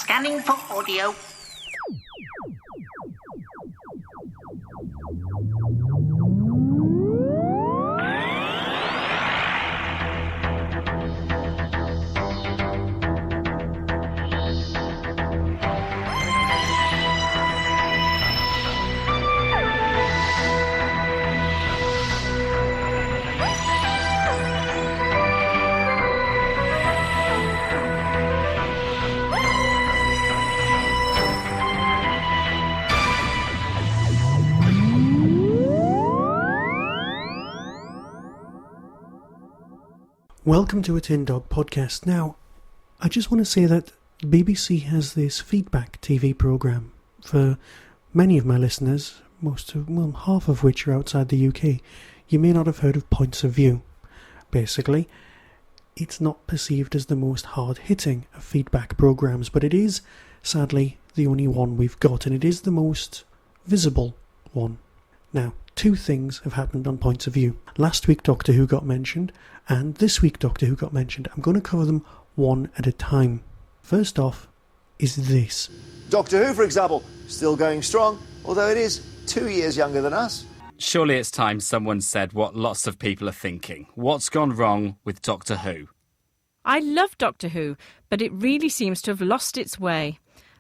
Scanning for audio. Welcome to a Tin Dog podcast. Now, I just want to say that the BBC has this feedback TV programme. For many of my listeners, half of which are outside the UK, you may not have heard of Points of View. Basically, it's not perceived as the most hard-hitting of feedback programmes, but it is, sadly, the only one we've got, and it is the most visible one. Now, two things have happened on Points of View. Last week Doctor Who got mentioned, and this week Doctor Who got mentioned. I'm going to cover them one at a time. First off is this. Doctor Who, for example, still going strong, although it is 2 years younger than us. Surely it's time someone said what lots of people are thinking. What's gone wrong with Doctor Who? I love Doctor Who, but it really seems to have lost its way.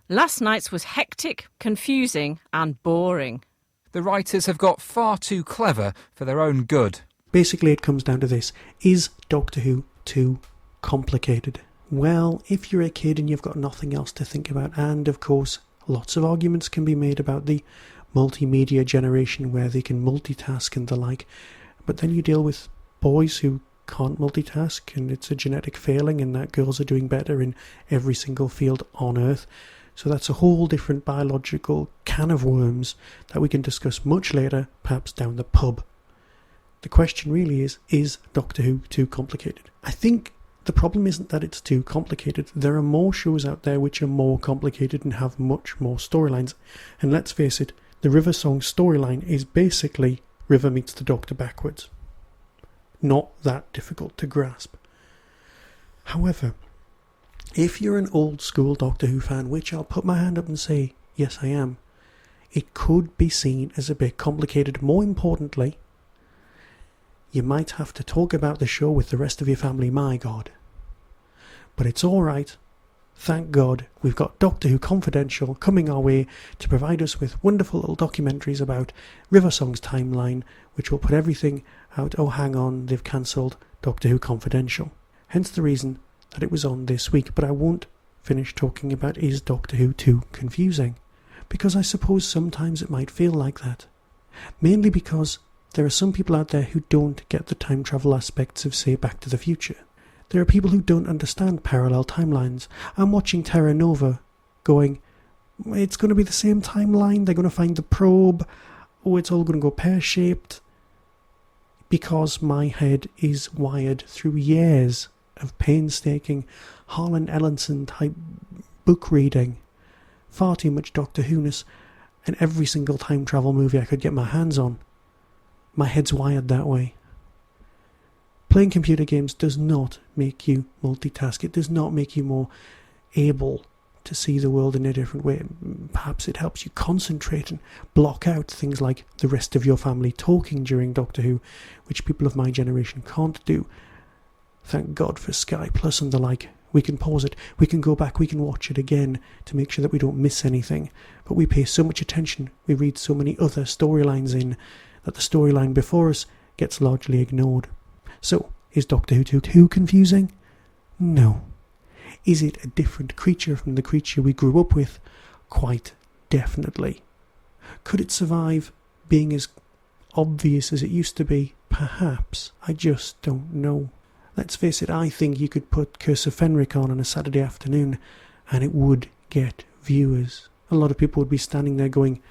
Last night's was hectic, confusing and boring. The writers have got far too clever for their own good. Basically, it comes down to this. Is Doctor Who too complicated? Well, if you're a kid and you've got nothing else to think about, and of course, lots of arguments can be made about the multimedia generation where they can multitask and the like, but then you deal with boys who can't multitask, and it's a genetic failing, and that girls are doing better in every single field on Earth. So that's a whole different biological can of worms that we can discuss much later, perhaps down the pub. The question really is Doctor Who too complicated? I think the problem isn't that it's too complicated. There are more shows out there which are more complicated and have much more storylines. And let's face it, the River Song storyline is basically River meets the Doctor backwards. Not that difficult to grasp. However, if you're an old school Doctor Who fan, which I'll put my hand up and say, yes I am, it could be seen as a bit complicated. More importantly, you might have to talk about the show with the rest of your family, my God. But it's alright. Thank God we've got Doctor Who Confidential coming our way to provide us with wonderful little documentaries about River Song's timeline, which will put everything out. Oh, hang on, they've cancelled Doctor Who Confidential. Hence the reason that it was on this week, but I won't finish talking about is Doctor Who too confusing, because I suppose sometimes it might feel like that. Mainly because there are some people out there who don't get the time travel aspects of, say, Back to the Future. There are people who don't understand parallel timelines. I'm watching Terra Nova going, it's going to be the same timeline, they're going to find the probe, oh, it's all going to go pear-shaped, because my head is wired through years of painstaking Harlan Ellison type book reading, far too much Doctor Who-ness, and every single time travel movie I could get my hands on. My head's wired that way. Playing computer games does not make you multitask. It does not make you more able to see the world in a different way. Perhaps it helps you concentrate and block out things like the rest of your family talking during Doctor Who, which people of my generation can't do. Thank God for Sky Plus and the like. We can pause it, we can go back, we can watch it again to make sure that we don't miss anything. But we pay so much attention, we read so many other storylines in, that the storyline before us gets largely ignored. So, is Doctor Who too confusing? No. Is it a different creature from the creature we grew up with? Quite definitely. Could it survive being as obvious as it used to be? Perhaps. I just don't know. Let's face it, I think you could put Curse of Fenric on a Saturday afternoon and it would get viewers. A lot of people would be standing there going,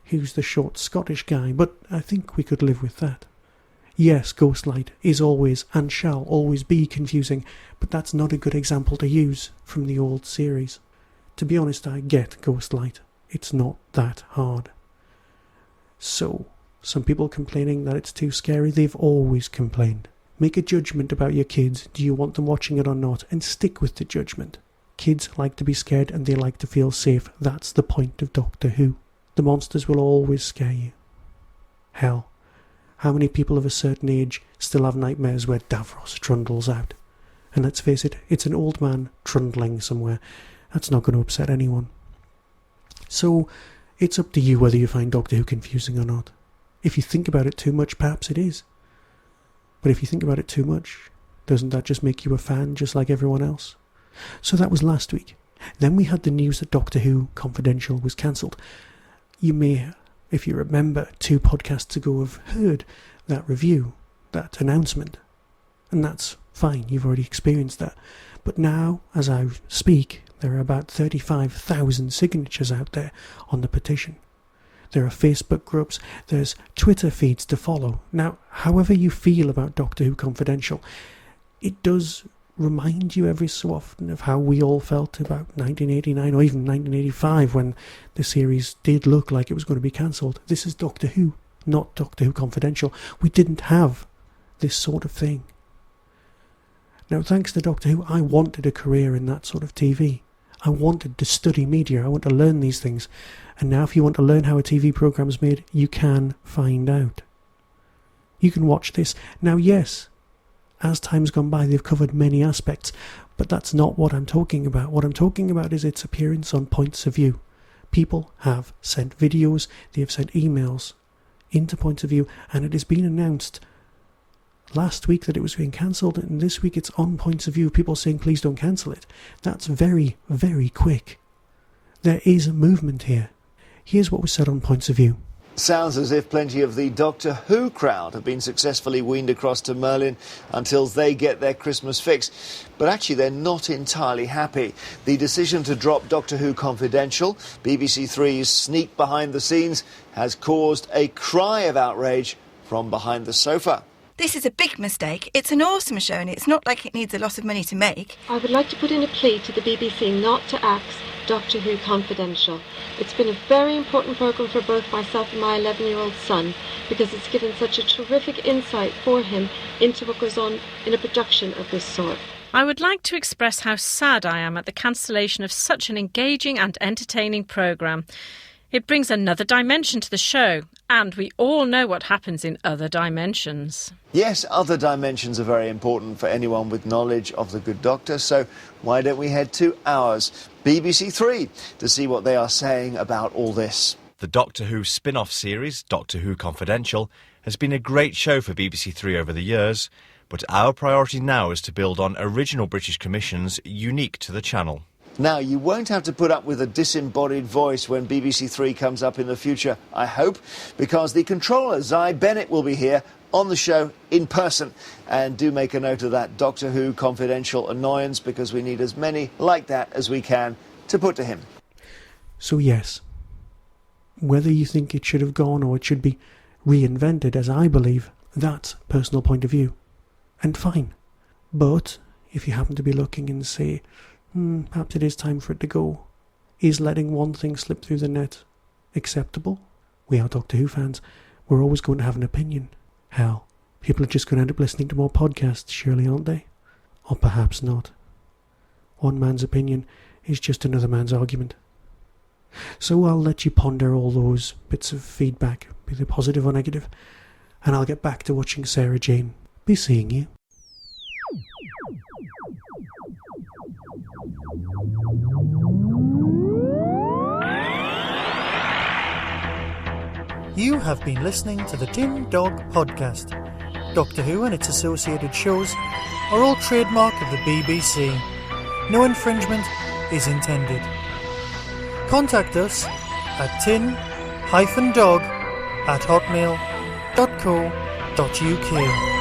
who's the short Scottish guy? But I think we could live with that. Yes, Ghostlight is always and shall always be confusing, but that's not a good example to use from the old series. To be honest, I get Ghostlight. It's not that hard. So, some people complaining that it's too scary, they've always complained. Make a judgment about your kids. Do you want them watching it or not? And stick with the judgment. Kids like to be scared and they like to feel safe. That's the point of Doctor Who. The monsters will always scare you. Hell, how many people of a certain age still have nightmares where Davros trundles out? And let's face it, it's an old man trundling somewhere. That's not going to upset anyone. So, it's up to you whether you find Doctor Who confusing or not. If you think about it too much, perhaps it is. But if you think about it too much, doesn't that just make you a fan just like everyone else? So that was last week. Then we had the news that Doctor Who Confidential was cancelled. You may, if you remember, 2 podcasts ago have heard that review, that announcement. And that's fine, you've already experienced that. But now, as I speak, there are about 35,000 signatures out there on the petition. There are Facebook groups, there's Twitter feeds to follow. Now, however you feel about Doctor Who Confidential, it does remind you every so often of how we all felt about 1989 or even 1985 when the series did look like it was going to be cancelled. This is Doctor Who, not Doctor Who Confidential. We didn't have this sort of thing. Now, thanks to Doctor Who, I wanted a career in that sort of TV. I wanted to study media. I want to learn these things. And now if you want to learn how a TV programme is made, you can find out. You can watch this. Now, yes, as time's gone by, they've covered many aspects, but that's not what I'm talking about. What I'm talking about is its appearance on Points of View. People have sent videos, they have sent emails into Points of View, and it has been announced last week that it was being cancelled, and this week it's on Points of View, people saying please don't cancel it. That's very, very quick. There is a movement here. Here's what was said on Points of View. Sounds as if plenty of the Doctor Who crowd have been successfully weaned across to Merlin until they get their Christmas fix. But actually they're not entirely happy. The decision to drop Doctor Who Confidential, BBC Three's sneak behind the scenes, has caused a cry of outrage from behind the sofa. This is a big mistake. It's an awesome show and it's not like it needs a lot of money to make. I would like to put in a plea to the BBC not to axe Doctor Who Confidential. It's been a very important programme for both myself and my 11-year-old son because it's given such a terrific insight for him into what goes on in a production of this sort. I would like to express how sad I am at the cancellation of such an engaging and entertaining programme. It brings another dimension to the show, and we all know what happens in other dimensions. Yes, other dimensions are very important for anyone with knowledge of the Good Doctor, so why don't we head to ours, BBC Three, to see what they are saying about all this. The Doctor Who spin-off series, Doctor Who Confidential, has been a great show for BBC Three over the years, but our priority now is to build on original British commissions unique to the channel. Now, you won't have to put up with a disembodied voice when BBC Three comes up in the future, I hope, because the controller, Zy Bennett, will be here on the show in person. And do make a note of that Doctor Who Confidential annoyance, because we need as many like that as we can to put to him. So yes, whether you think it should have gone or it should be reinvented, as I believe, that's personal point of view. And fine. But if you happen to be looking and say, perhaps it is time for it to go, is letting one thing slip through the net acceptable? We are Doctor Who fans. We're always going to have an opinion. Hell, people are just going to end up listening to more podcasts, surely, aren't they? Or perhaps not. One man's opinion is just another man's argument. So I'll let you ponder all those bits of feedback, be they positive or negative, and I'll get back to watching Sarah Jane. Be seeing you. You have been listening to the Tin Dog Podcast. Doctor Who and its associated shows are all trademark of the BBC. No infringement is intended. Contact us at tin-dog@hotmail.co.uk.